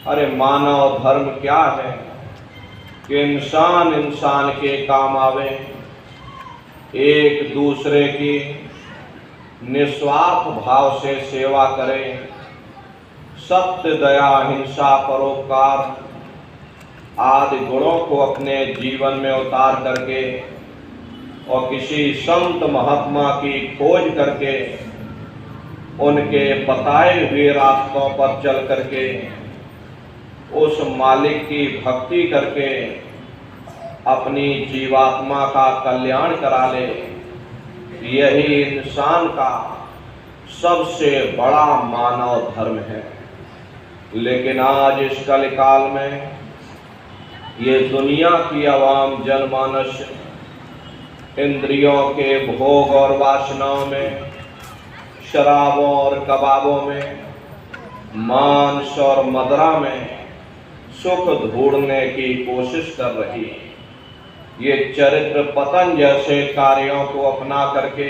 अरे मानव धर्म क्या है कि इंसान इंसान के काम आवे, एक दूसरे की निस्वार्थ भाव से सेवा करे, सत्य दया हिंसा परोपकार आदि गुणों को अपने जीवन में उतार करके और किसी संत महात्मा की खोज करके उनके बताए हुए रास्तों पर चल करके उस मालिक की भक्ति करके अपनी जीवात्मा का कल्याण करा ले, यही इंसान का सबसे बड़ा मानव धर्म है। लेकिन आज इस कलिकाल में ये दुनिया की आवाम जनमानस इंद्रियों के भोग और वासनाओं में, शराबों और कबाबों में, मांस और मदिरा में सुख ढूंढने की कोशिश कर रही है। ये चरित्र पतन जैसे कार्यों को अपना करके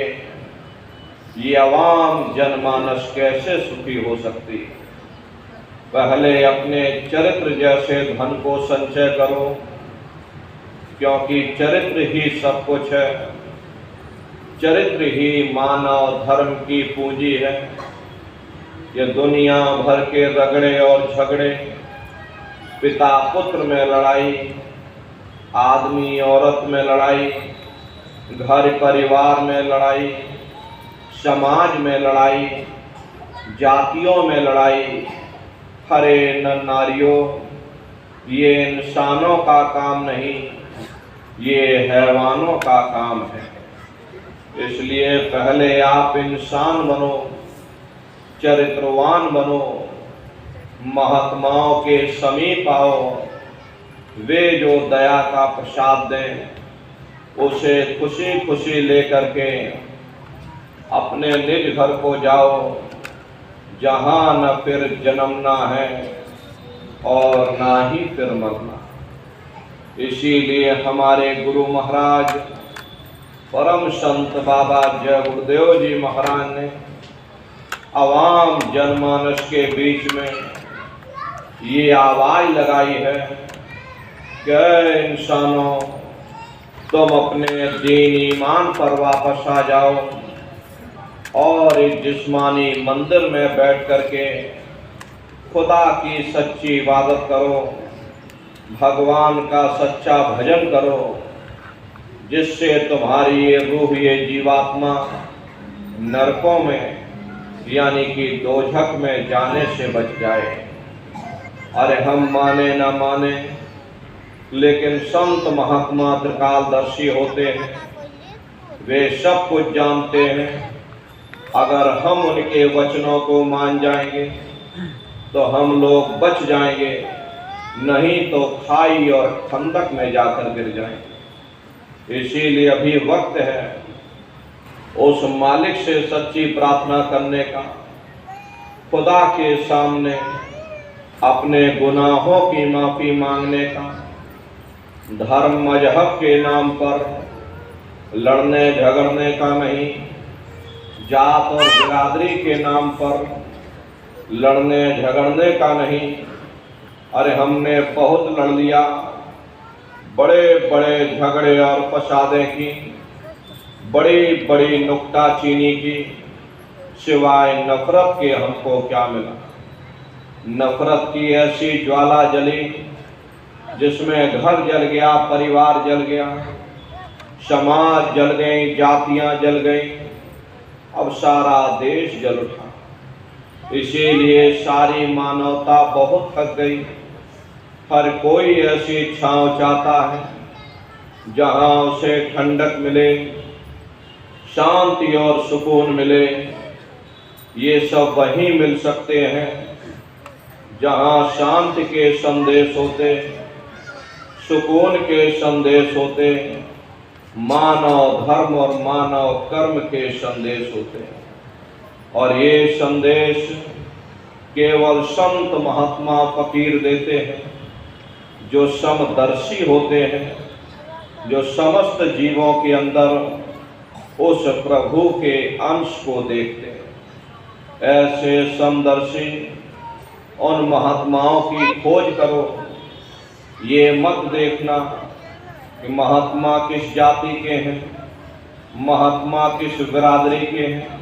ये आवाम जनमानस कैसे सुखी हो सकती है? पहले अपने चरित्र जैसे धन को संचय करो, क्योंकि चरित्र ही सब कुछ है। चरित्र ही मानव धर्म की पूंजी है। ये दुनिया भर के रगड़े और झगड़े, पिता पुत्र में लड़ाई, आदमी औरत में लड़ाई, घर परिवार में लड़ाई, समाज में लड़ाई, जातियों में लड़ाई, हरे न नारियों, ये इंसानों का काम नहीं, ये हैवानों का काम है। इसलिए पहले आप इंसान बनो, चरित्रवान बनो, महात्माओं के समीप आओ, वे जो दया का प्रसाद दें उसे खुशी खुशी लेकर के अपने निज घर को जाओ, जहाँ न फिर जन्मना है और ना ही फिर मरना। इसीलिए हमारे गुरु महाराज परम संत बाबा जय गुरुदेव जी महाराज ने आवाम जनमानस के बीच में ये आवाज लगाई है कि इंसानों, तुम अपने दीन ईमान पर वापस आ जाओ और इस जिस्मानी मंदिर में बैठ करके खुदा की सच्ची इबादत करो, भगवान का सच्चा भजन करो, जिससे तुम्हारी ये रूह, ये जीवात्मा नरकों में यानी कि दोजख में जाने से बच जाए। अरे हम माने ना माने, लेकिन संत महात्मा त्रिकालदर्शी होते हैं, वे सब कुछ जानते हैं। अगर हम उनके वचनों को मान जाएंगे तो हम लोग बच जाएंगे, नहीं तो खाई और खंदक में जाकर गिर जाएंगे। इसीलिए अभी वक्त है उस मालिक से सच्ची प्रार्थना करने का, खुदा के सामने अपने गुनाहों की माफ़ी मांगने का, धर्म मजहब के नाम पर लड़ने झगड़ने का नहीं, जात और बिरादरी के नाम पर लड़ने झगड़ने का नहीं। अरे हमने बहुत लड़ लिया, बड़े बड़े झगड़े और फसादें की, बड़ी बड़ी नुक्ताचीनी की, सिवाय नफरत के हमको क्या मिला? नफरत की ऐसी ज्वाला जली जिसमें घर जल गया, परिवार जल गया, समाज जल गई, जातियां जल गई, अब सारा देश जल उठा। इसीलिए सारी मानवता बहुत थक गई। हर कोई ऐसी छांव चाहता है जहां उसे ठंडक मिले, शांति और सुकून मिले। ये सब वहीं मिल सकते हैं जहां शांति के संदेश होते, सुकून के संदेश होते, मानव धर्म और मानव कर्म के संदेश होते हैं। और ये संदेश केवल संत महात्मा फकीर देते हैं, जो समदर्शी होते हैं, जो समस्त जीवों के अंदर उस प्रभु के अंश को देखते हैं। ऐसे समदर्शी उन महात्माओं की खोज करो। ये मत देखना कि महात्मा किस जाति के हैं, महात्मा किस बिरादरी के हैं।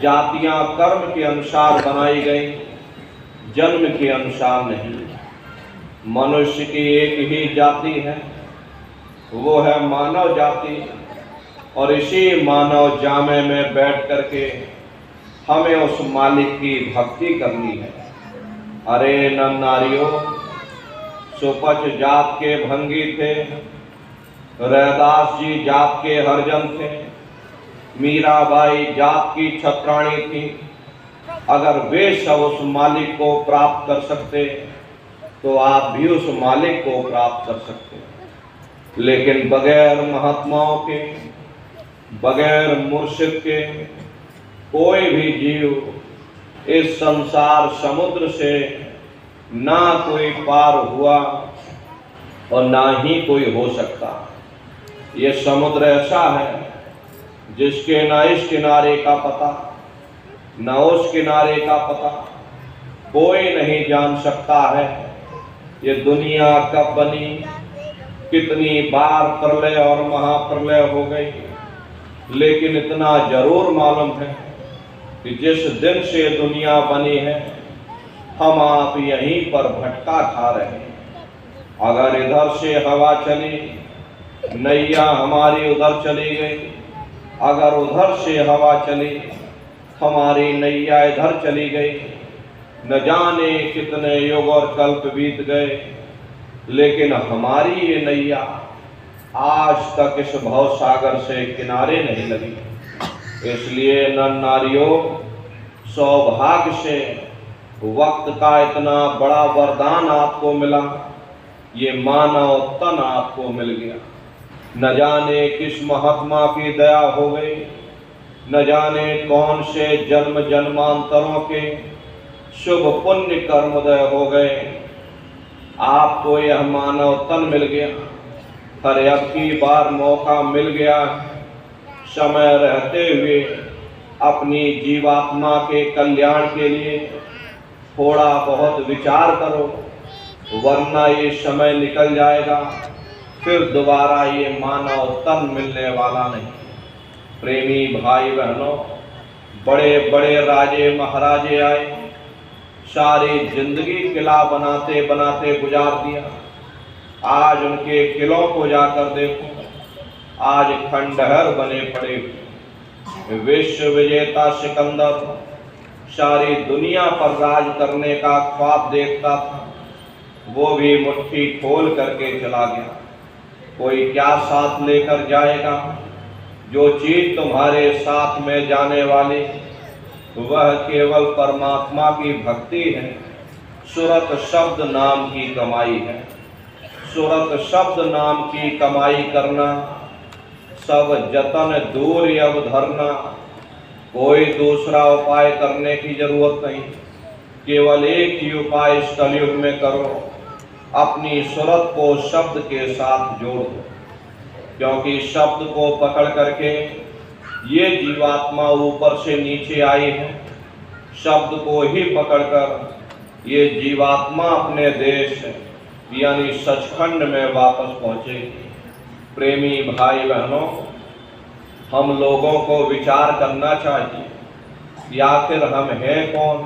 जातियां कर्म के अनुसार बनाई गई, जन्म के अनुसार नहीं। मनुष्य की एक ही जाति है, वो है मानव जाति। और इसी मानव जामे में बैठ करके हमें उस मालिक की भक्ति करनी है। अरे नर नारियों, सुपच जात के भंगी थे, रैदास जी जात के हरजन थे, मीराबाई जात की छत्राणी थी। अगर वे सब उस मालिक को प्राप्त कर सकते तो आप भी उस मालिक को प्राप्त कर सकते। लेकिन बगैर महात्माओं के, बगैर मुर्शिद के कोई भी जीव इस संसार समुद्र से ना कोई पार हुआ और ना ही कोई हो सकता। ये समुद्र ऐसा है जिसके ना इस किनारे का पता, ना उस किनारे का पता कोई नहीं जान सकता है। ये दुनिया कब बनी, कितनी बार प्रलय और महाप्रलय हो गई, लेकिन इतना जरूर मालूम है कि जिस दिन से दुनिया बनी है हम आप यहीं पर भटका खा रहे हैं। अगर इधर से हवा चली, नैया हमारी उधर चली गई, अगर उधर से हवा चली, हमारी नैया इधर चली गई, न जाने कितने युग और कल्प बीत गए, लेकिन हमारी ये नैया आज तक इस भव सागर से किनारे नहीं लगी। इसलिए नर नारियों, सौभाग्य से वक्त का इतना बड़ा वरदान आपको मिला, ये मानव तन आपको मिल गया। न जाने किस महात्मा की दया हो गई, न जाने कौन से जन्म जन्मांतरों के शुभ पुण्य कर्मोदय हो गए, आपको यह मानव तन मिल गया। पर अब की बार मौका मिल गया, समय रहते हुए अपनी जीवात्मा के कल्याण के लिए थोड़ा बहुत विचार करो, वरना ये समय निकल जाएगा, फिर दोबारा ये मानव तन मिलने वाला नहीं। प्रेमी भाई बहनों, बड़े बड़े राजे महाराजे आए, सारी जिंदगी किला बनाते बनाते गुजार दिया। आज उनके किलों को जाकर देखो, आज खंडहर बने पड़े हुए। विश्व विजेता सिकंदर सारी दुनिया पर राज करने का ख्वाब देखता था, वो भी मुट्ठी खोल करके चला गया। कोई क्या साथ लेकर जाएगा? जो चीज तुम्हारे साथ में जाने वाली वह केवल परमात्मा की भक्ति है, सुरत शब्द नाम की कमाई है। सुरत शब्द नाम की कमाई करना, सब जतन दूर अब धरना, कोई दूसरा उपाय करने की जरूरत नहीं, केवल एक ही उपाय इस कलयुग में करो, अपनी सुरत को शब्द के साथ जोड़ दो। क्योंकि शब्द को पकड़ करके ये जीवात्मा ऊपर से नीचे आई है, शब्द को ही पकड़कर ये जीवात्मा अपने देश यानी सचखंड में वापस पहुंचेगी। प्रेमी भाई बहनों, हम लोगों को विचार करना चाहिए कि आखिर हम हैं कौन,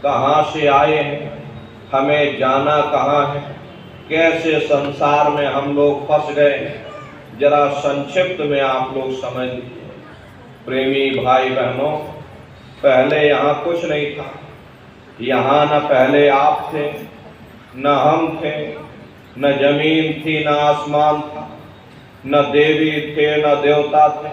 कहाँ से आए हैं, हमें जाना कहाँ है, कैसे संसार में हम लोग फंस गए। जरा संक्षिप्त में आप लोग समझ लीजिए। प्रेमी भाई बहनों, पहले यहाँ कुछ नहीं था। यहाँ न पहले आप थे, न हम थे, न जमीन थी, न आसमान था, न देवी थे, न देवता थे।